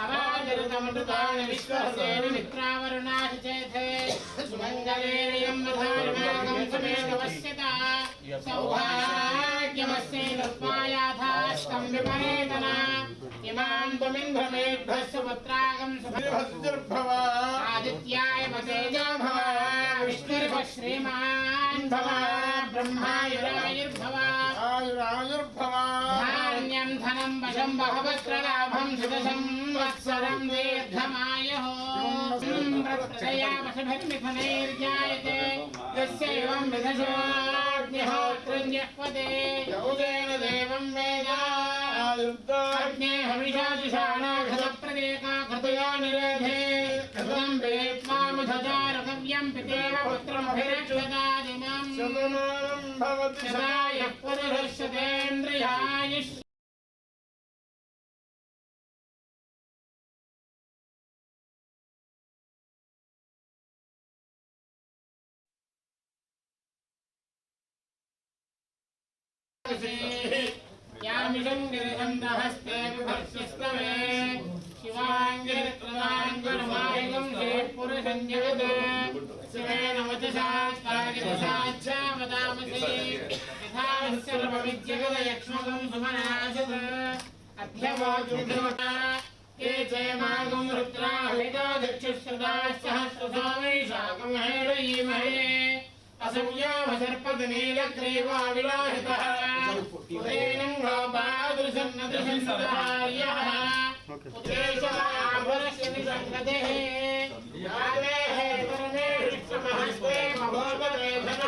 अवाजरतमृतानि विश्वसेन मित्रावरुणाः चेथे सुमङ्गलेरियं वधार्मागं समेतवस्यता सौभाग्यमस्यैरस्मायाथास्तं विपरेतना इमां त्वमिन्द्रमेभ्यस्य पुत्रागं सुभद्रभव आदित्याय वतेजो भव विष्णुर्भव श्रीमान् भव ब्रह्मायुरायुर्भव आयुरायुर्भव धान्यं धनं वशं बहवस्त्रलाभं शतसंवत्सरं दीर्घमायुः प्रत्रया वशभिर्मिथुनैर्जायते यस्यैवं विदशोऽग्निहोत्रं जह्वते यौदेन देवं वेद अग्ने हविषादिशानाघतप्रदेका कृतया निरेधे कृतं वेत्मामुधजारकव्यं पितेव पुत्रमभिरक्षतादिनं शतमानं भवति सदायः पुरुषस्यतेन्द्रियायुष् यामिषं गिरिशन्दहस्ते विभर्ष्यस्तवे शिवाङ्गिरकृताङ्गुरमाहिकं पुरुषं जगत् शिवेन वचसाच्चागिरसाच्चा वदामसि यथा सर्वविद्यगदयक्ष्मकं सुमनाशत् अध्यवोजुधुता ये चेमागं रुद्राहितो दक्षुश्रुताश्चहस्रसोमैषाकं हेरयीमहे असंयोमसर्पदनीलग्रीवा विलोहितः उदेनं गोपादृशं न दृशं सदार्यः उदेशमाभरस्य निसङ्गतेः यावेः परमे विश्वमहस्ते महोपदेशनः